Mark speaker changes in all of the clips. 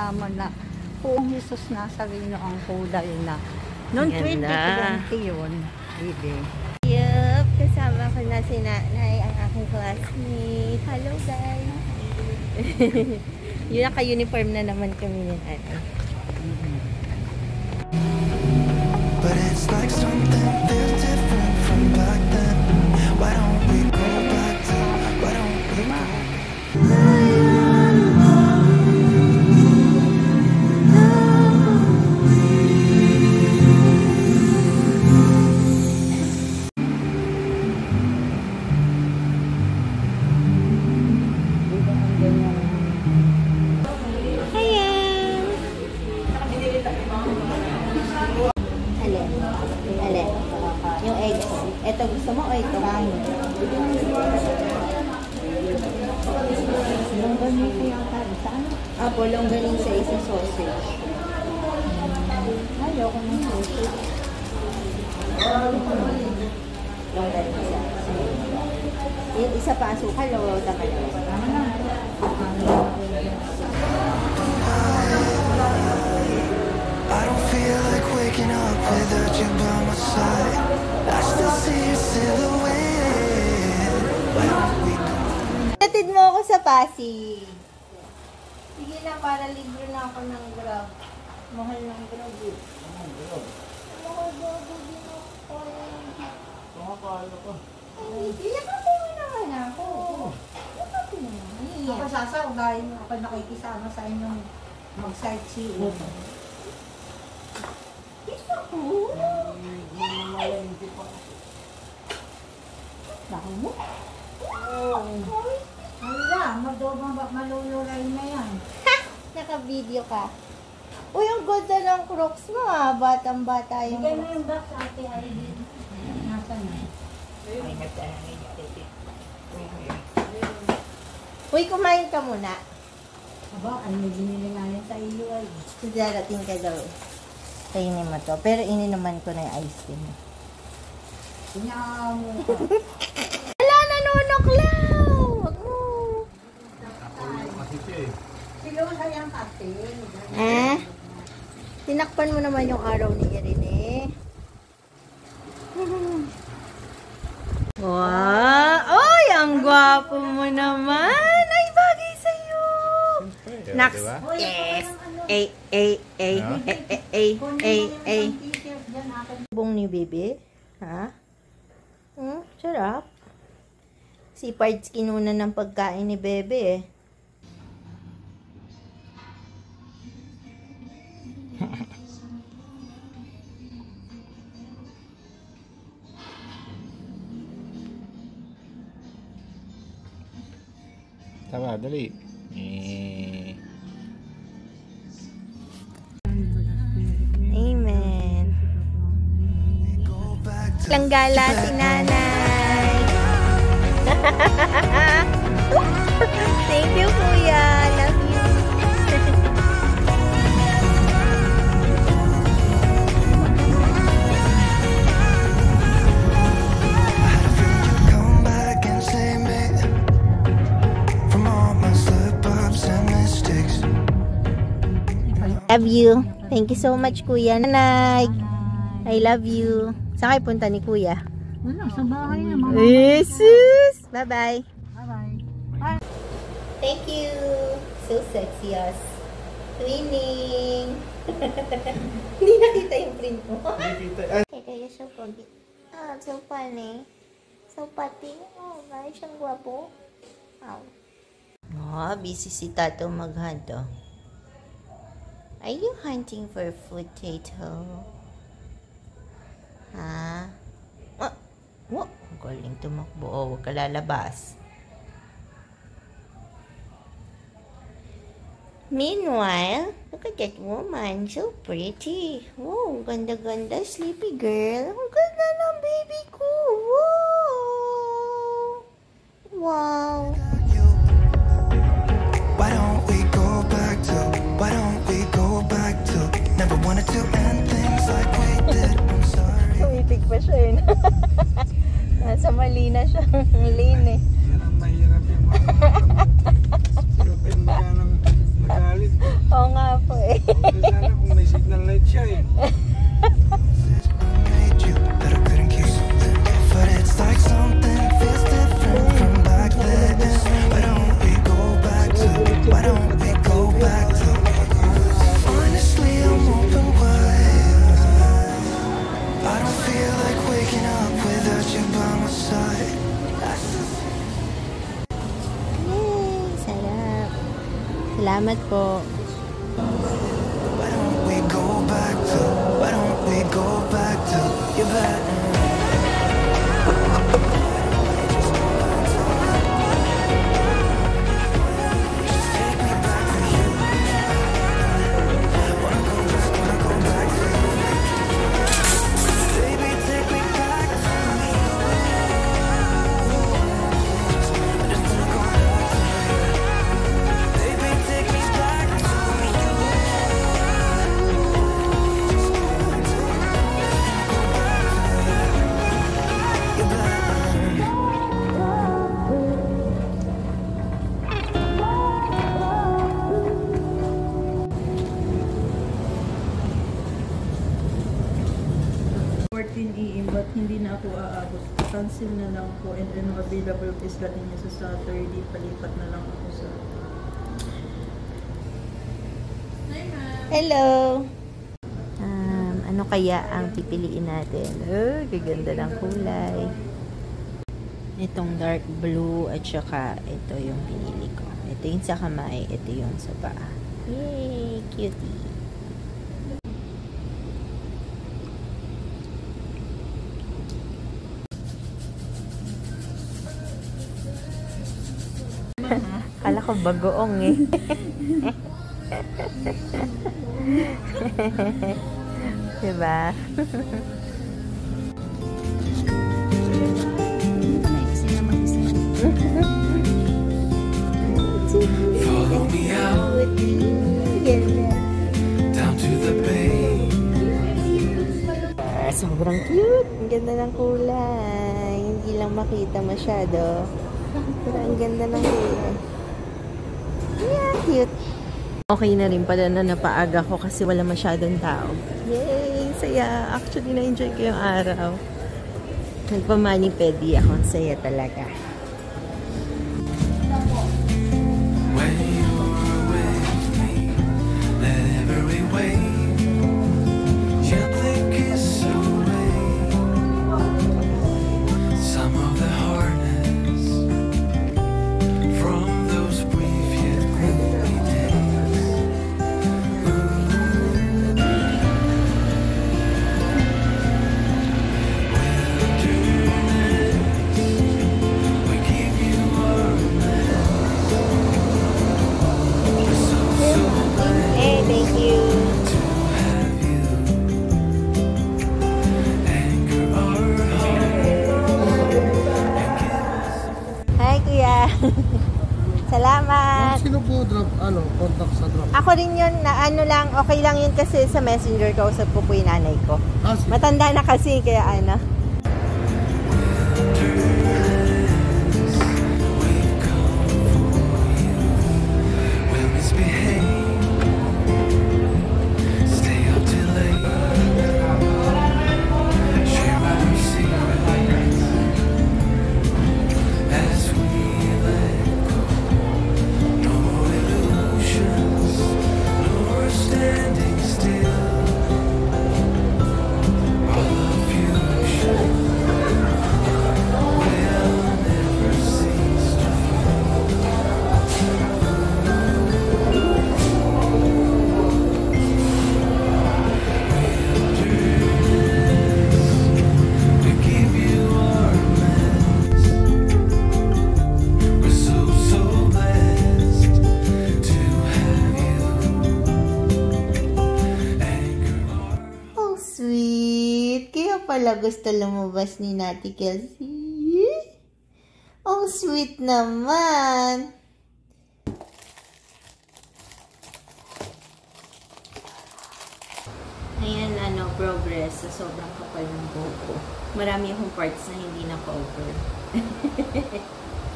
Speaker 1: nalaman na kung Jesus Nazareno ang kulay na. Noong 2020 yun.
Speaker 2: Yup, kasama ko na si Nanay, ang aking classmate. Hello guys! Yun, naka-uniform na naman kami yun.
Speaker 3: But it's like something feels different from back then. Why don't we go back to, why don't we go?
Speaker 2: Yung eggs. Ito gusto mo o ito?
Speaker 1: Longganisa yung saan?
Speaker 2: Apo, longganisa isa sausage.
Speaker 1: Ayoko ng sausage.
Speaker 2: Longganisa. Yung isa pa asukal o tama na?
Speaker 1: Tama na.
Speaker 3: I don't feel like waking up without you by my side. I still see your silhouette. Why don't we go?
Speaker 2: Natid mo ako sa Pasig. Sige na, para libre na ako ng Grab. Mahal ng Grab eh. Mahal Grab? Mahal Grab din ako.
Speaker 1: Pumapalo ko.
Speaker 2: Yakapin mo naman ako. Yakapin mo naman.
Speaker 1: Ako sasaw dahil ako nakikisama sa inyong mag-sightseeing.
Speaker 2: Gusto ko.
Speaker 1: Dahil mo? Wala, maluluray na yan.
Speaker 2: Ha! Naka-video ka. Uy, ang ganda ng Crocs mo ah. Batang-bata yung
Speaker 1: Bigay mo
Speaker 2: Crocs.
Speaker 1: yung box sa ate Aileen. Nasaan na?
Speaker 2: Uy, kumain ka muna.
Speaker 1: Aba, ay may binili nga yan sa iyo ay.
Speaker 2: Darating ka daw. Kainin mo to. Pero ininuman ko na yung ice cream.
Speaker 1: Sinyamu ka.
Speaker 2: Wala, nanunuklaw! Wag mo.
Speaker 1: Silo sa yung ate.
Speaker 2: Tinakpan mo naman yung araw ni Irene. Wow! Oy, ang gwapo mo naman! Ay, bagay sa'yo! Nax! Yes! Bong ni Bebe? Ha? Sarap. Si Pards kinuna ng pagkain ni Bebe eh.
Speaker 4: Tama, dali.
Speaker 2: Amen. Langgala si Nanay. Thank you, Kuya. Love you.
Speaker 3: Come back and save me from all my slip-ups and mistakes.
Speaker 2: Love you. Thank you so much, Kuya. Nanay. I love you. Saan kayo punta ni Kuya?
Speaker 1: Wala, sa bahay na mga.
Speaker 2: Jesus! Bye-bye.
Speaker 1: Bye-bye.
Speaker 2: Thank you. So sexy as. Twinning. Hindi nakita yung print mo. Hey, kaya siya pogi. Ah, so funny. So pati. Oh, guys, siyang gwapo. Wow. Oh, busy si Tato mag-hunt, oh. Are you hunting for potato? Ha? What? Galing tumakbo. Oh, huwag ka lalabas. Meanwhile, look at that woman. So pretty. Wow, ganda-ganda. Sleepy girl. Ang ganda ng baby ko. Wow. Wow.
Speaker 3: Why don't we go back to, why don't we go back to, never wanted to end things like we did. I'm sorry.
Speaker 2: Tumitig pa siya eh. Nasa mali na siya. Lane eh.
Speaker 4: Yan ang mahirap yung mga silupin mo ka ng magalit.
Speaker 2: Oo nga po eh.
Speaker 4: Sana kung may signal light siya eh.
Speaker 3: Made you, but I couldn't keep something. But it's like something feels different from back then. Why don't we go back to? Why don't we go back to? Honestly, I'm open wide. I don't feel like waking up without you by my side.
Speaker 2: Yay! Sarap. Salamat po.
Speaker 3: Why don't we go back to? Why don't we go back to? You're back.
Speaker 5: But hindi na ako aabot. Cancel na lang po and then available is dating niya sa Saturday. Palipat na lang ako sa...
Speaker 2: Hello! Ano kaya ang pipiliin natin? Oh, gaganda ng kulay. Itong dark blue at saka ito yung pinili ko. Ito yung sa kamay, ito yung sa paa. Yay! Cutie! Kala ko bagoong eh. Diba?
Speaker 3: Follow me out down to the bay.
Speaker 2: Sobrang cute. Ang ganda ng kulay. Hindi lang makita masyado. Pero ang ganda ng kulay. Yeah, cute. Okay na rin pala na napaaga ko kasi wala masyadong tao. Yay! Saya! Actually, na-enjoy ko yung araw. Nagpa-mani-pedi ako. Ang saya talaga.
Speaker 3: When you're with me, let every wave gently kiss away some of the hardness from those brief yet gloomy days. We give you our
Speaker 2: Hey, thank you. Hi, kuya. Salamat.
Speaker 4: Sino po drop, contact sa drop?
Speaker 2: Ako rin yun, na ano lang, okay lang yun kasi sa messenger kausap ko po yung nanay ko.
Speaker 4: Sige.
Speaker 2: Matanda na kasi, kaya ano.
Speaker 3: We'll misbehave, stay up till late, share our secrets as we let go. No more illusions, no more standing still. All of fusion will never cease to We give you our best. We're so, so blessed to have you. Anchor our
Speaker 2: Oh, sweet. Kaya pala gusto lumabas ni Nati Kelsey. Oh, sweet naman. Ayan, progress sa sobrang kapal ng buhok ko. Marami akong parts na hindi na-cover.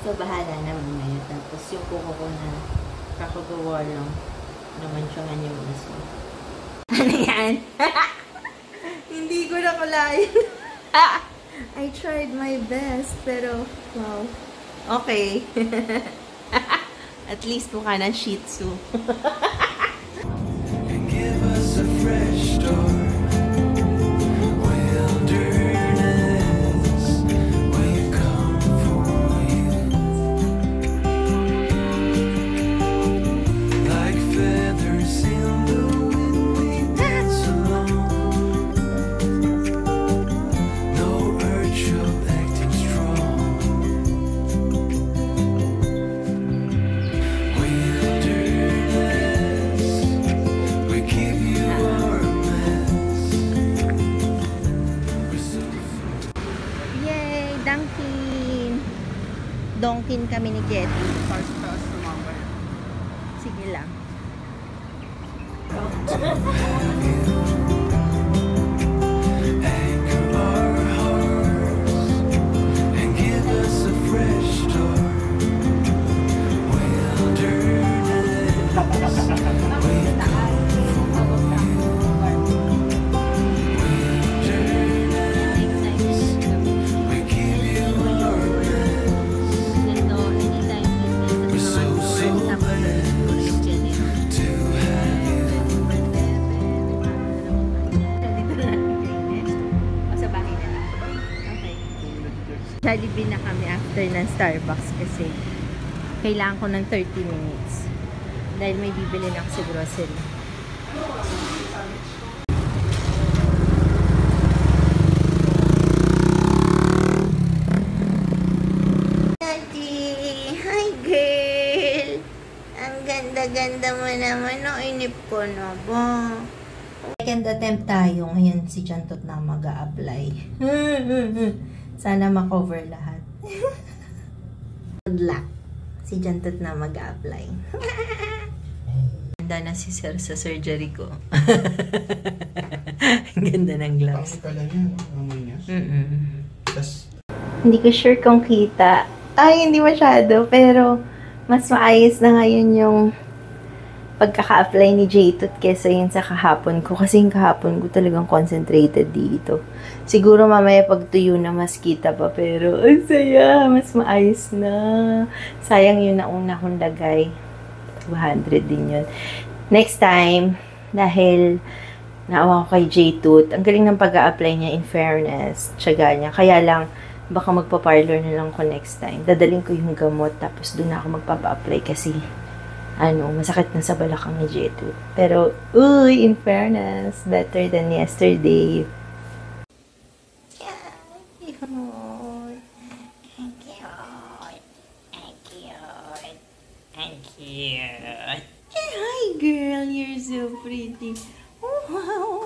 Speaker 2: So, bahala na mamaya. Tapos, yung kuko ko na kakagawa lang. Namansyuhan yung iso. Ano yan? Hindi ko na kulayan. I tried my best, pero wow. Okay. At least mukha ng Shih Tzu.
Speaker 3: And give us a fresh start. Wilderness, we've come for you. Like feathers in the wind, we dance along. No urge of acting strong. Wilderness, we give you our mess. We're so
Speaker 2: Yay! Dunkin! Donkin kami ni Jetty. Sige lang.
Speaker 3: anchor our hearts and give us a fresh start. Wilderness, we've come for you. Wilderness, we give you our best. We're so blessed to have you.
Speaker 2: Sa bahay na lang. Okay. Jollibee na kami after ng Starbucks kasi kailangan ko ng 30 minutes. Dahil may bibili na ako sa grocery. Daddy! Hi, girl! Ang ganda-ganda mo naman. Nainip ko na ba? Second attempt tayo. Ngayon si Jantot na mag-a-apply. Sana makover lahat. Good luck. Si Jantot na mag-a-apply. Ganda na si Sir sa surgery ko. Ang ganda ng gloves.
Speaker 4: Pangit pala niya, amoy niya. Tas,
Speaker 2: Hindi ko sure kung kita. Ay, hindi masyado. Pero, mas maayos na ngayon yung pagkaka-apply ni J-Tooth kesa yun sa kahapon ko. Kasi yung kahapon ko talagang concentrated dito. Siguro mamaya pag tuyo na mas kita pa. Pero, ang saya. Mas maayos na. Sayang yun na una kong lagay. 200 din yun. Next time, dahil naawa ko kay J-Tooth, ang galing ng pag-a-apply niya in fairness. Tiyaga niya. Kaya lang, baka magpa-parlor na lang ko next time. Dadaling ko yung gamot, tapos doon na ako magpapa-apply kasi masakit na sa balakang ni J-Tooth. Pero, uy, in fairness, better than yesterday. Hi, girl. You're so pretty. Wow.